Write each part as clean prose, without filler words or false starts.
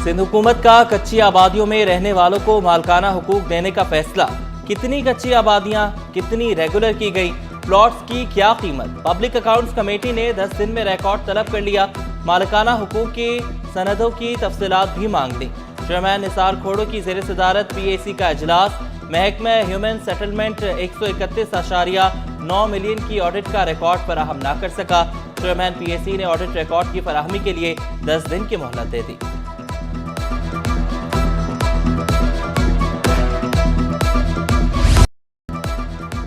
सिंध हुकूमत का कच्ची आबादियों में रहने वालों को मालकाना हुकूक देने का फैसला। कितनी कच्ची आबादियां कितनी रेगुलर की गई, प्लॉट्स की क्या कीमत। पब्लिक अकाउंट्स कमेटी ने 10 दिन में रिकॉर्ड तलब कर लिया। मालकाना हुकूक की सनदों की तफसीलात भी मांग ली। चेयरमैन निसार खोड़ो की ज़ेर सदारत PAC का इजलास। महकमा ह्यूमन सेटलमेंट 131.9 मिलियन की ऑडिट का रिकॉर्ड फराहम ना कर सका। चेयरमैन PAC ने ऑडिट रिकॉर्ड की फराहमी के लिए 10 दिन की मोहलत दे दी।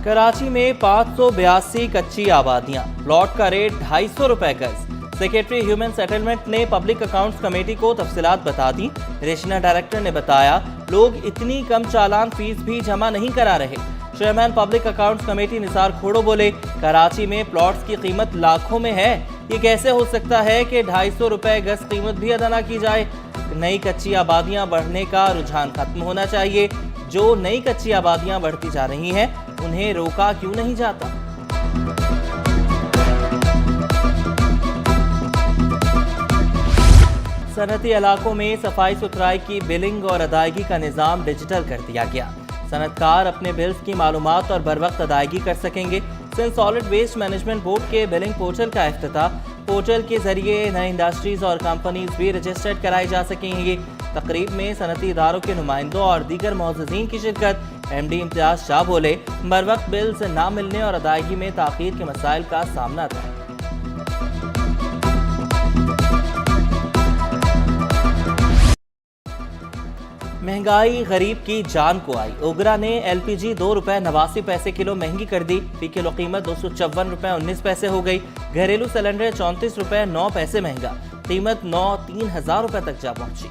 कराची में 582 कच्ची आबादियां, प्लॉट का रेट 250 रुपए गज। सेक्रेटरी ह्यूमन सेटलमेंट ने पब्लिक अकाउंट्स कमेटी को तफसीलात बता दी। रीजनल डायरेक्टर ने बताया, लोग इतनी कम चालान फीस भी जमा नहीं करा रहे। Chairman public accounts committee Nisar Khuhro बोले, कराची में प्लॉट्स की कीमत लाखों में है। ये कैसे हो सकता है कि 250 रुपए गज कीमत भी अदा ना की जाए। नई कच्ची आबादियां बढ़ने का रुझान खत्म होना चाहिए। जो नई कच्ची आबादियां बढ़ती जा रही हैं, उन्हें रोका क्यों नहीं जाता। सनती इलाकों में सफाई सुथराई की बिलिंग और अदायगी का निज़ाम डिजिटल कर दिया गया। सनतकार अपने बिल्स की मालूमात और बर वक्त अदायगी कर सकेंगे। Sindh solid waste management board के बिलिंग पोर्टल का इफ्तिताह। पोर्टल के जरिए नए इंडस्ट्रीज और कंपनीज भी रजिस्टर्ड कराई जा सकेंगी। तकरीब में सनती इदारों के नुमाइंदों और दीगर मौजूदीन की शिरकत। MD इम्तियाज शाह बोले, बर वक्त बिल्स ना मिलने और अदायगी में ताखीर के मसाइल का सामना था। महंगाई गरीब की जान को आई। ओगरा ने LPG 2 रुपए 89 पैसे किलो महंगी कर दी। फी किलो कीमत 254 रुपए 19 पैसे हो गई। घरेलू सिलेंडर 34 रुपए 9 पैसे महंगा, कीमत 3,000 रुपए तक जा पहुंची।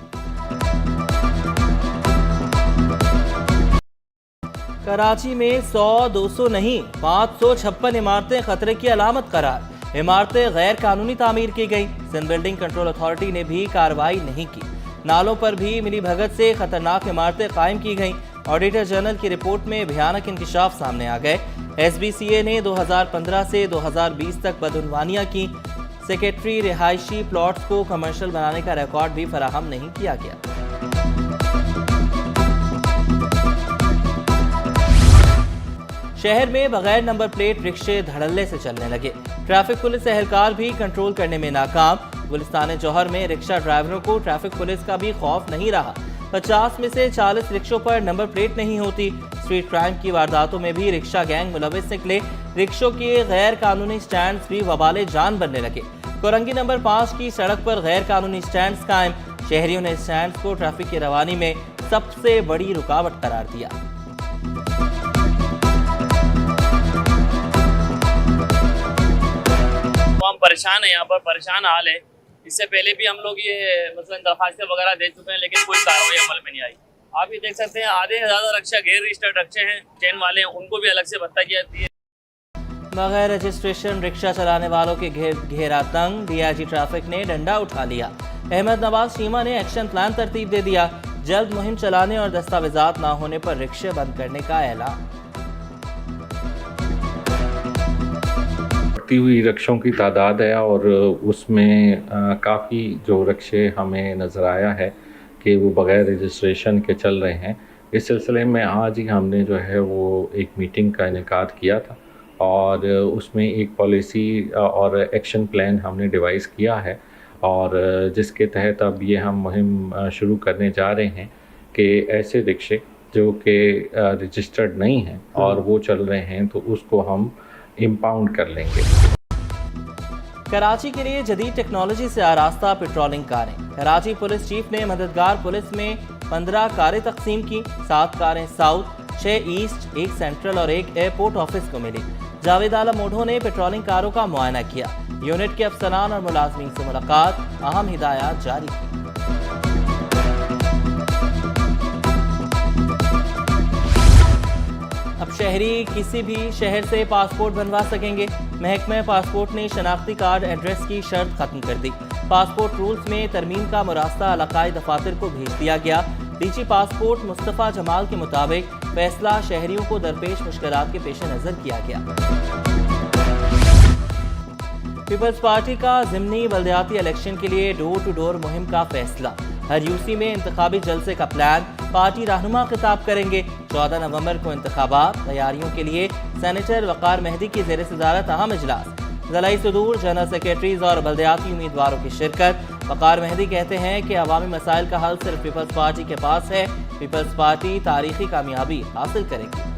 कराची में 100-200 नहीं 556 इमारतें खतरे की अलामत करार। इमारतें गैर कानूनी तामीर की गई। सिंध बिल्डिंग कंट्रोल अथॉरिटी ने भी कार्रवाई नहीं की। नालों पर भी मिली भगत से खतरनाक इमारतें कायम की गईं। ऑडिटर जनरल की रिपोर्ट में भयानक इंकशाफ सामने आ गए। SBCA ने 2015 से 2020 तक बदउनवानियां की। सेक्रेटरी रिहायशी प्लॉट्स को कमर्शियल बनाने का रिकॉर्ड भी फराहम नहीं किया गया। शहर में बगैर नंबर प्लेट रिक्शे धड़ल्ले से चलने लगे। ट्रैफिक पुलिस एहलकार भी कंट्रोल करने में नाकाम। गुलिस्तान जौहर में रिक्शा ड्राइवरों को ट्रैफिक पुलिस का भी खौफ नहीं रहा। 50 में से 40 रिक्शों पर नंबर प्लेट नहीं होती। स्ट्रीट क्राइम की वारदातों में भी रिक्शा गैंग मुलविस निकले। रिक्शों के गैर कानूनी स्टैंड भी वबाले जान बनने लगे। कोरंगी नंबर 5 की सड़क पर गैर कानूनी स्टैंड कायम। शहरियों ने स्टैंड को ट्रैफिक की रवानी में सबसे बड़ी रुकावट करार दिया। हम परेशान है, यहाँ पर परेशान हाल है। इससे पहले भी हम लोग ये मतलब दरखास्तें वगैरह दे चुके हैं, लेकिन कोई कार्रवाई अमल में नहीं आई। आप ये देख सकते हैं, आधे से ज़्यादा रक्षा गैर रजिस्टर्ड रक्षे हैं, चेन वाले हैं, उनको भी अलग से भत्ता की जाती है। बगैर रजिस्ट्रेशन रिक्शा चलाने वालों के घेरा तंग। DIG ट्रैफिक ने डंडा उठा लिया। अहमद नवाज शीमा ने एक्शन प्लान तरतीब दे दिया। जल्द मुहिम चलाने और दस्तावेजात ना होने पर रिक्शे बंद करने का ऐलान। बढ़ती हुई रिक्शों की तादाद है और उसमें काफ़ी जो रिक्शे हमें नज़र आया है कि वो बग़ैर रजिस्ट्रेशन के चल रहे हैं। इस सिलसिले में आज ही हमने जो है वो एक मीटिंग का इनेकाद किया था और उसमें एक पॉलिसी और एक्शन प्लान हमने डिवाइस किया है और जिसके तहत अब ये हम मुहिम शुरू करने जा रहे हैं कि ऐसे रिक्शे जो कि रजिस्टर्ड नहीं हैं और वो चल रहे हैं तो उसको हम इम्पाउंड कर लेंगे। कराची के लिए जदीद टेक्नोलॉजी से आरास्ता पेट्रोलिंग कारें। कराची पुलिस चीफ ने मददगार पुलिस में 15 कारें तकसीम की। 7 कारें साउथ, 6 ईस्ट, 1 सेंट्रल और 1 एयरपोर्ट ऑफिस को मिली। जावेद आलम मोढो ने पेट्रोलिंग कारों का मुआयना किया। यूनिट के अफसरान और मुलाजमीन से मुलाकात, अहम हिदायत जारी की। अब शहरी किसी भी शहर से पासपोर्ट बनवा सकेंगे। महकमा पासपोर्ट ने शनाख्ती कार्ड एड्रेस की शर्त खत्म कर दी। पासपोर्ट रूल्स में तरमीम का मुरास्ता इलाकाई दफातर को भेज दिया गया। डीजी पासपोर्ट मुस्तफ़ा जमाल के मुताबिक फैसला शहरियों को दरपेश मुश्किलात के पेश नज़र किया गया। पीपल्स पार्टी का ज़िमनी बल्दियाती इलेक्शन के लिए डोर टू डोर मुहिम का फैसला। हर यूसी में इंतखाबी जलसे का प्लान, पार्टी रहनुमा खिताब करेंगे। 14 नवंबर को इंतखाबात, तैयारियों के लिए सेनेटर वकार मेहदी की ज़ेर सदारत अहम इजलास, ज़िला सदूर, जनरल सेक्रेटरीज और बल्दियाती उम्मीदवारों की शिरकत। वकार मेहदी कहते हैं कि अवामी मसाइल का हल सिर्फ पीपल्स पार्टी के पास है। पीपल्स पार्टी तारीखी कामयाबी हासिल करेगी।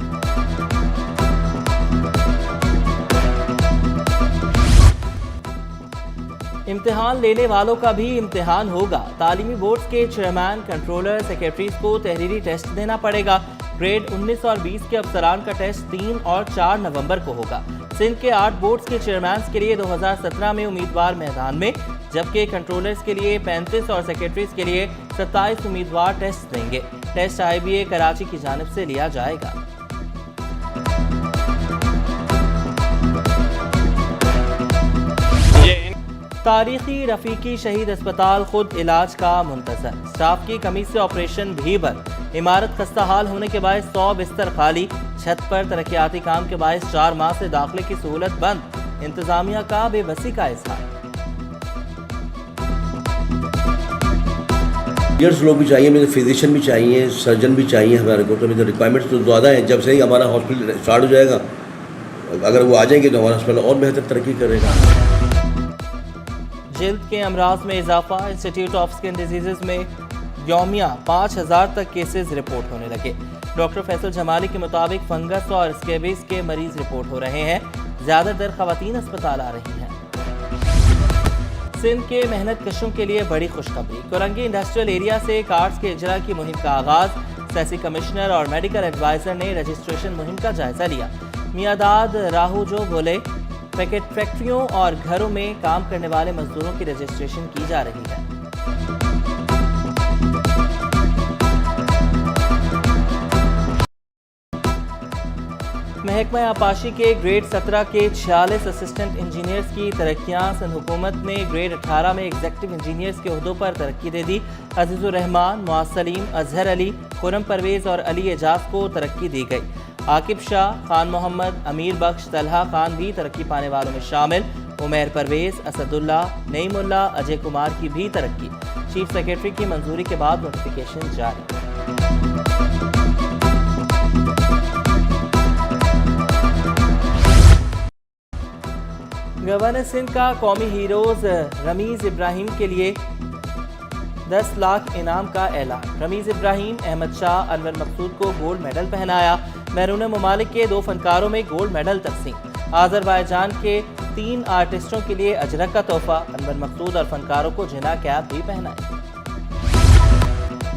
इम्तिहान लेने वालों का भी इम्तिहान होगा। तालीमी बोर्ड के चेयरमैन, कंट्रोलर, सेक्रेटरीज को तहरीरी टेस्ट देना पड़ेगा। ग्रेड 19 और 20 के अफसरान का टेस्ट 3 और 4 नवंबर को होगा। सिंध के 8 बोर्ड्स के चेयरमैन के लिए 2017 में उम्मीदवार मैदान में, जबकि कंट्रोलर्स के लिए 35 और सेक्रेटरीज के लिए 27 उम्मीदवार टेस्ट देंगे। टेस्ट IBA कराची की जानिब से लिया जाएगा। तारीखी रफीकी शहीद अस्पताल खुद इलाज का मुंतजर, स्टाफ की कमी से ऑपरेशन भी बंद। इमारत खस्ता हाल होने के बायस 100 बिस्तर खाली। छत पर तरक्याती काम के बायस 4 माह से दाखिले की सहूलत बंद। इंतजामिया का बेबसी का इजहार। टीचर्स लोग भी चाहिए, मुझे फिजिशियन भी चाहिए, सर्जन भी चाहिए हमारे को। तो मुझे रिक्वायरमेंट्स तो ज़्यादा हैं। जब से ही हमारा हॉस्पिटल स्टार्ट हो जाएगा, अगर वो आ जाएंगे तो हमारा हॉस्पिटल और बेहतर तरक्की करेगा। जिल्द के अमराज में इजाफा, इंस्टीट्यूट ऑफ स्किन डिजीज़ में यौमिया 5000 तक केसेस रिपोर्ट होने लगे। डॉक्टर फैसल जमाली के मुताबिक फंगस और स्केबीज के मरीज रिपोर्ट हो रहे हैं। ज़्यादातर खवातीन अस्पताल आ रही हैं। सिंध के मेहनत कशों के लिए बड़ी खुशखबरी, कोरंगी इंडस्ट्रियल एरिया से कार्ड्स के इजरा की मुहिम का आगाज। सियासी कमिश्नर और मेडिकल एडवाइजर ने रजिस्ट्रेशन मुहिम का जायजा लिया। मियादाद राहू जो बोले, पैकेट फैक्ट्रियों और घरों में काम करने वाले मजदूरों की रजिस्ट्रेशन की जा रही है। महकमा आपाशी के ग्रेड 17 के 46 असिस्टेंट इंजीनियर्स की तरक्कियां। सिंध हुकूमत ने ग्रेड 18 में एग्जीक्यूटिव इंजीनियर्स के ओहदों पर तरक्की दे दी। अजीजुर रहमान, मुआज सलीम, अजहर अली, खुरम परवेज और अली एजाज को तरक्की दी गई। आकिब शाह, खान मोहम्मद, अमीर बख्श, तलहा खान भी तरक्की पाने वालों में शामिल। उमैर परवेज, असदुल्ला, नईमुल्ला, अजय कुमार की भी तरक्की। चीफ सेक्रेटरी की मंजूरी के बाद नोटिफिकेशन जारी। गवर्नर सिंध का कौमी हीरोज रमीज इब्राहिम के लिए 10 लाख इनाम का ऐलान। रमीज इब्राहिम, अहमद शाह, अनवर मकसूद को गोल्ड मेडल पहनाया। बैरून मुमालिक के 2 फनकारों में गोल्ड मेडल तकसीम। आज़रबाईजान के 3 आर्टिस्टों के लिए अजरक का तोहफा। अनवर मकसूद और फनकारों को जिना कैप भी पहनाई।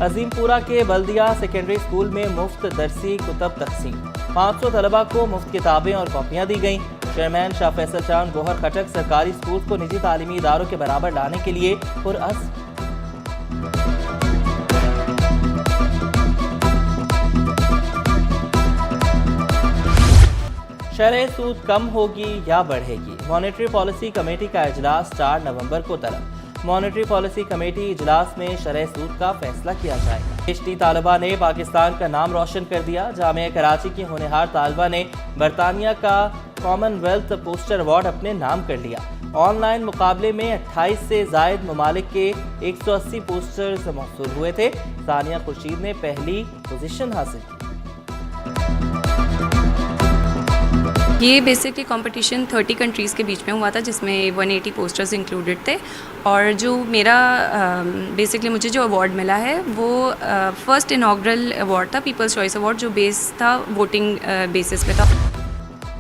अजीमपुरा के बल्दिया सेकेंडरी स्कूल में मुफ्त दरसी कुतब तकसीम। 500 तलबा को मुफ्त किताबें और कॉपियाँ दी गईं। चेयरमैन शाह फैसल चांद गोहर खटक सरकारी स्कूल को निजी तालीमी इदारों के बराबर लाने के लिए पुरअज़्म। शरह सूद कम होगी या बढ़ेगी, मॉनेटरी पॉलिसी कमेटी का इजलास 4 नवंबर को तलब। मॉनेटरी पॉलिसी कमेटी इजलास में शरह सूद का फैसला किया जाएगा। PhD तालिबा ने पाकिस्तान का नाम रोशन कर दिया। जामिया कराची की होनहार तालिबा ने बरतानिया का कॉमनवेल्थ पोस्टर अवार्ड अपने नाम कर लिया। ऑनलाइन मुकाबले में 28 से जायद ममालिक के 180 पोस्टर्स मौसूल हुए थे। सानिया खुर्शीद ने पहली पोजीशन हासिल की। ये बेसिकली कंपटीशन 30 कंट्रीज़ के बीच में हुआ था, जिसमें 180 पोस्टर्स इंक्लूडेड थे। और जो मेरा बेसिकली मुझे जो अवार्ड मिला है वो फर्स्ट इनॉग्रल अवार्ड था, पीपल्स चॉइस अवार्ड, जो बेस था वोटिंग बेसिस पे था।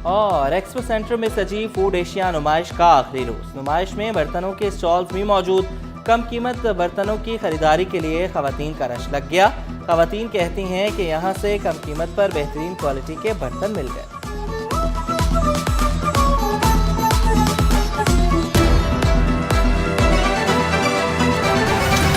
और एक्सपो सेंटर में सजी फूड एशिया नुमाइश का आखिरी रोज। नुमाइश में बर्तनों के स्टॉल्स भी मौजूद। कम कीमत बर्तनों की खरीदारी के लिए खवातीन का रश लग गया। खवातीन कहती हैं कि यहाँ से कम कीमत पर बेहतरीन क्वालिटी के बर्तन मिल गए।